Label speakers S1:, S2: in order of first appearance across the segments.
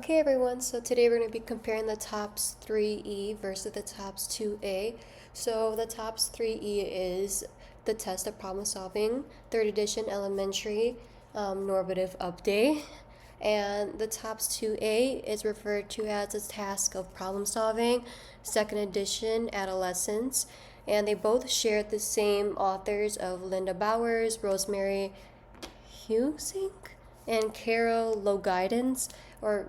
S1: Okay, everyone, so today we're going to be comparing the TOPS-3E versus the TOPS-2A. So the TOPS-3E is the test of problem solving, third edition elementary normative update. And the TOPS-2A is referred to as a task of problem solving, second edition adolescence. And they both shared the same authors of Linda Bowers, Rosemary Husink, and Carol Loguidens or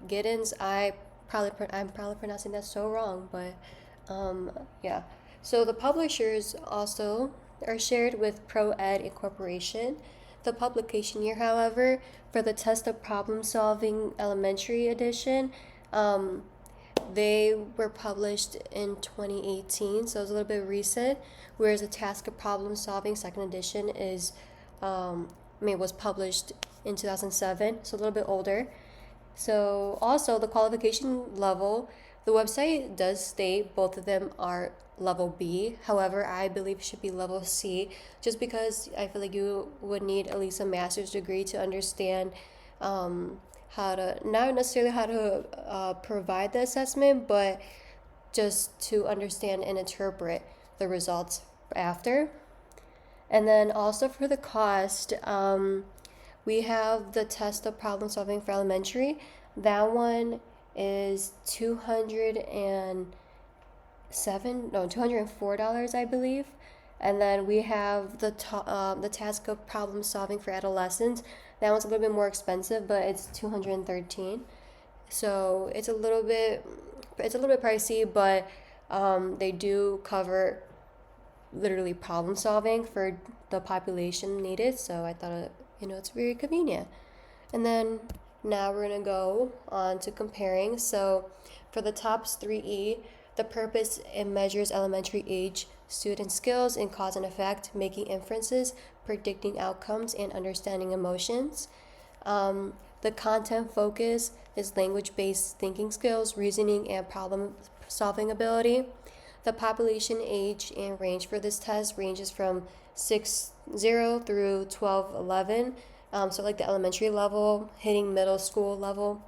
S1: Giddens. I'm probably pronouncing that so wrong, but yeah. So the publishers also are shared with ProEd Incorporation. The publication year, however, for the test of problem solving elementary edition, they were published in 2018, so it's a little bit recent. Whereas the task of problem solving second edition was published in 2007, so a little bit older. So also the qualification level, the website does state both of them are level B. However, I believe it should be level C, just because I feel like you would need at least a master's degree to understand how to, not necessarily how to provide the assessment, but just to understand and interpret the results after. And then also for the cost, we have the test of problem solving for elementary. That one is $204, I believe. And then we have the task of problem solving for adolescents. That one's a little bit more expensive, but it's $213. So it's a little bit pricey, but they do cover literally problem solving for the population needed. So I thought it's very convenient. And then now we're gonna go on to comparing. So for the TOPS-3E, the purpose, it measures elementary age student skills in cause and effect, making inferences, predicting outcomes, and understanding emotions. The content focus is language-based thinking skills, reasoning, and problem-solving ability. The population age and range for this test ranges from 6-0 through 12-11, so like the elementary level, hitting middle school level.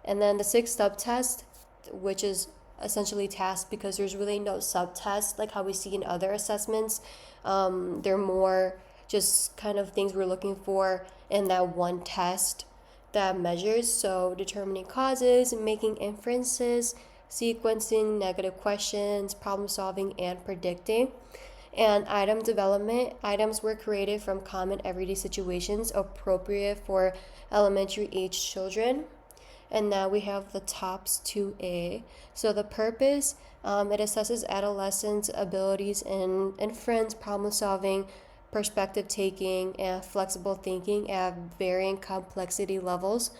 S1: And then the 6 subtest, which is essentially task because there's really no subtest like how we see in other assessments. They're more just kind of things we're looking for in that one test that measures. So determining causes, making inferences, sequencing, negative questions, problem solving, and predicting. And item development, items were created from common everyday situations appropriate for elementary age children. And now we have the TOPS-2A. So the purpose, it assesses adolescents' abilities in inference, problem solving, perspective taking, and flexible thinking at varying complexity levels,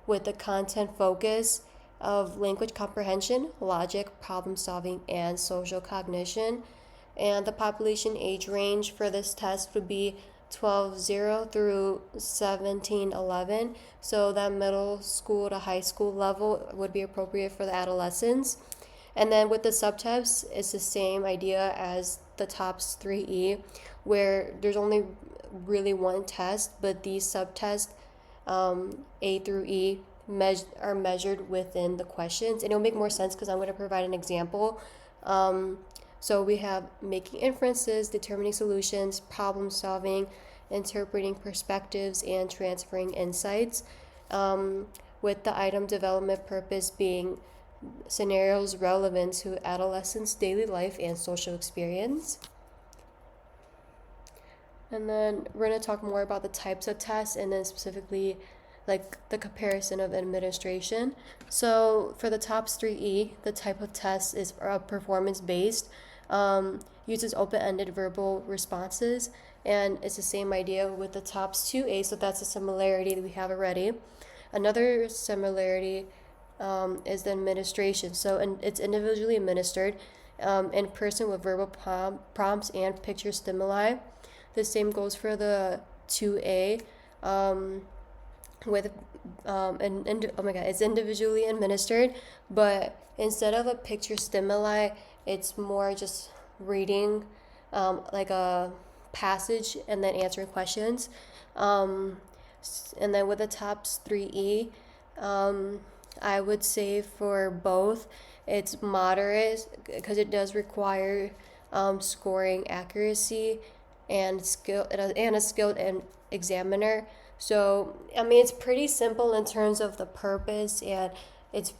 S1: with the content focus of language comprehension, logic, problem solving, and social cognition. And the population age range for this test would be 12-0 through 17-11. So that middle school to high school level would be appropriate for the adolescents. And then with the subtests, it's the same idea as the TOPS-3E, where there's only really one test, but these subtests, A through E, are measured within the questions. And it'll make more sense because I'm going to provide an example. So we have making inferences, determining solutions, problem solving, interpreting perspectives, and transferring insights, with the item development purpose being scenarios relevant to adolescents' daily life and social experience. And then we're going to talk more about the types of tests and then specifically like the comparison of administration. So for the TOPS-3E, the type of test is performance-based, uses open-ended verbal responses, and it's the same idea with the TOPS-2A, so that's a similarity that we have already. Another similarity is the administration. So it's individually administered in person with verbal prompts and picture stimuli. The same goes for the 2A. It's individually administered, but instead of a picture stimuli, it's more just reading like a passage and then answering questions. And then with the TOPS-3E, I would say for both, it's moderate because it does require scoring accuracy and a skilled examiner. So I mean, it's pretty simple in terms of the purpose, and it's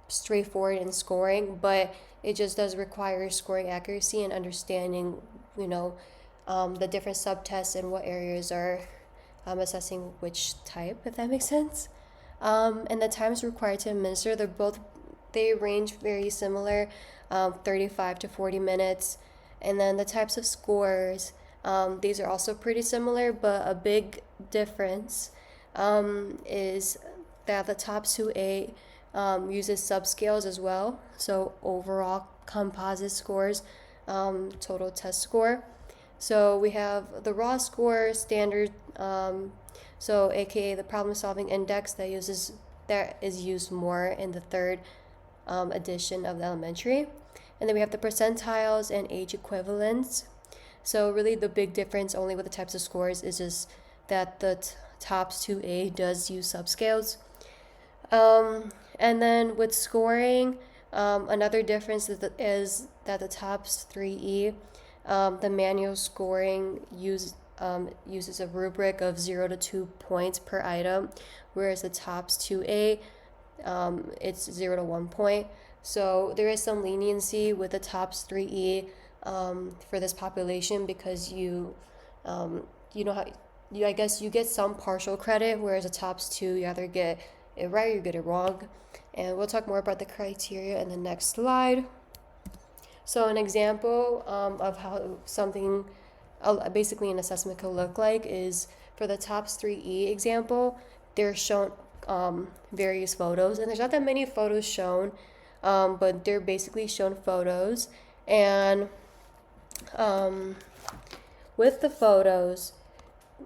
S1: straightforward in scoring, but it just does require scoring accuracy and understanding, you know, the different subtests and what areas are assessing which type, if that makes sense. And the times required to administer, they range very similar, 35 to 40 minutes. And then the types of scores, these are also pretty similar, but a big difference is that the TOPS-2A uses subscales as well. So overall composite scores, total test score. So we have the raw score standard, so aka the problem solving index that is used more in the third edition of the elementary. And then we have the percentiles and age equivalents. So really the big difference only with the types of scores is just that the TOPS-2A does use subscales. And then with scoring, another difference is that the TOPS-3E, the manual scoring uses a rubric of 0 to 2 points per item, whereas the TOPS-2A, it's 0 to 1 point. So there is some leniency with the TOPS-3E for this population because I guess you get some partial credit, whereas a TOPS-2 you either get it right or you get it wrong. And we'll talk more about the criteria in the next slide. So an example of how something, basically an assessment could look like is for the TOPS-3E example, they're shown various photos, and there's not that many photos shown, but they're basically shown photos. And with the photos,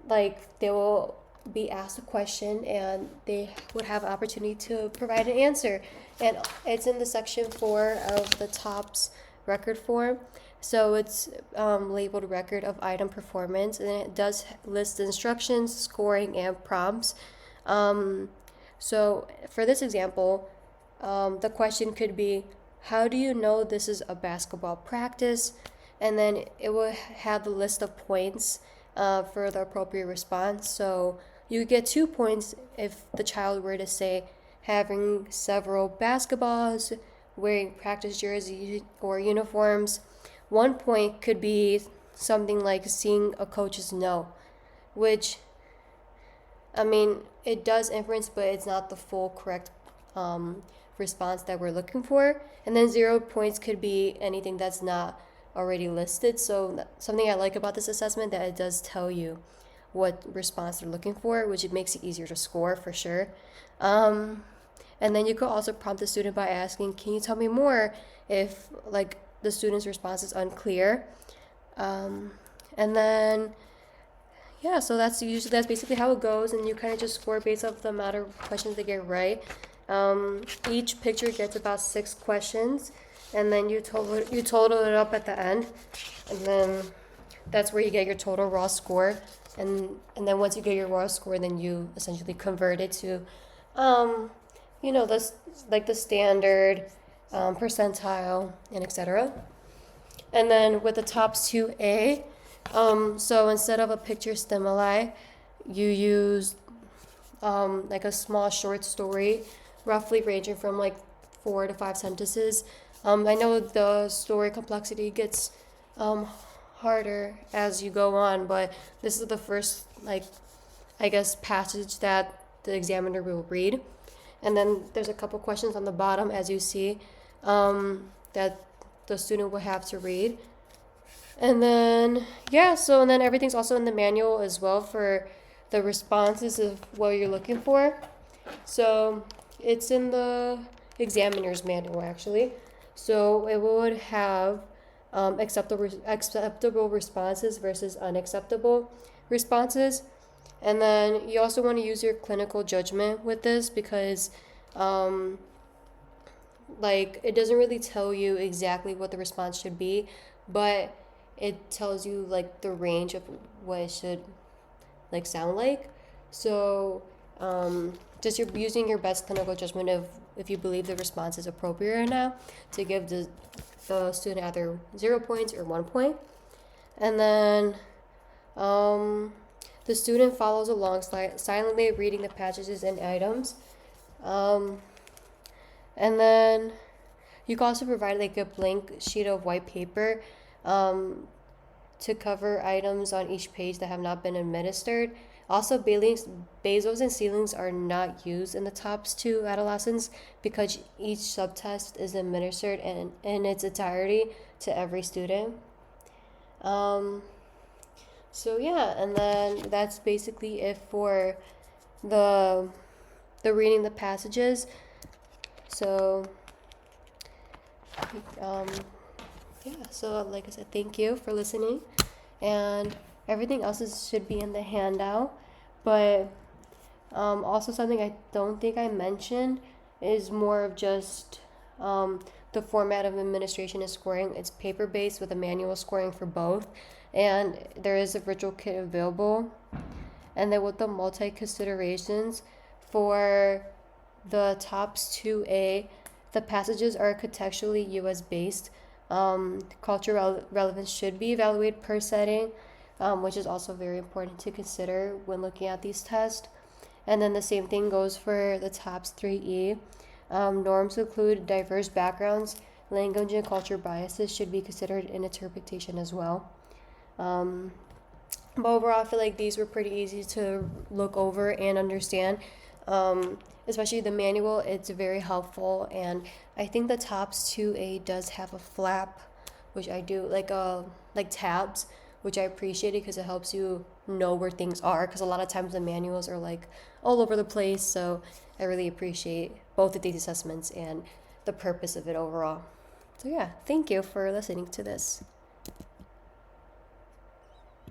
S1: like they will be asked a question and they would have opportunity to provide an answer, and it's in the section 4 of the TOPS record form. So it's labeled record of item performance, and it does list instructions, scoring, and prompts. So for this example, the question could be, how do you know this is a basketball practice? And then it will have the list of points for the appropriate response. So you get 2 points if the child were to say having several basketballs, wearing practice jerseys or uniforms. 1 point could be something like seeing a coach's no, which, I mean, it does inference, but it's not the full correct response that we're looking for. And then 0 points could be anything that's not already listed. So something I like about this assessment, that it does tell you what response they're looking for, which it makes it easier to score for sure. And then you could also prompt the student by asking, can you tell me more, if like the student's response is unclear. And then yeah, so that's basically how it goes, and you kind of just score based off the amount of questions they get right. Each picture gets about 6 questions, and then you total it up at the end, and then that's where you get your total raw score. And then once you get your raw score, then you essentially convert it to the standard percentile and etc. And then with the TOPS-2A, so instead of a picture stimuli, you use like a small short story, roughly ranging from like 4 to 5 sentences. I know the story complexity gets harder as you go on, but this is the first, passage that the examiner will read. And then there's a couple questions on the bottom, as you see, that the student will have to read. And then, and then everything's also in the manual as well for the responses of what you're looking for. So it's in the examiner's manual, actually. So it would have acceptable responses versus unacceptable responses. And then you also want to use your clinical judgment with this, because it doesn't really tell you exactly what the response should be, but it tells you the range of what it should sound like. So just you're using your best clinical judgment of if you believe the response is appropriate or not to give the student either 0 points or 1 point. And then the student follows along silently reading the passages and items. And then you can also provide like a blank sheet of white paper to cover items on each page that have not been administered. Also, basals and ceilings are not used in the TOPS-2 adolescents because each subtest is administered in its entirety to every student. So yeah, and then that's basically it for the reading the passages. So yeah, so like I said, thank you for listening, and everything else should be in the handout. But also something I don't think I mentioned is more of just the format of administration and scoring. It's paper-based with a manual scoring for both, and there is a virtual kit available. And then with the multi-considerations for the TOPS-2A, the passages are contextually US-based. Cultural relevance should be evaluated per setting, which is also very important to consider when looking at these tests. And then the same thing goes for the TOPS-3E. Norms include diverse backgrounds, language and culture biases should be considered in interpretation as well. But overall, I feel like these were pretty easy to look over and understand. Especially the manual, it's very helpful, and I think the TOPS-2A does have a flap, which I do like tabs, which I appreciate it because it helps you know where things are, because a lot of times the manuals are like all over the place. So I really appreciate both of these assessments and the purpose of it overall. So yeah, thank you for listening to this.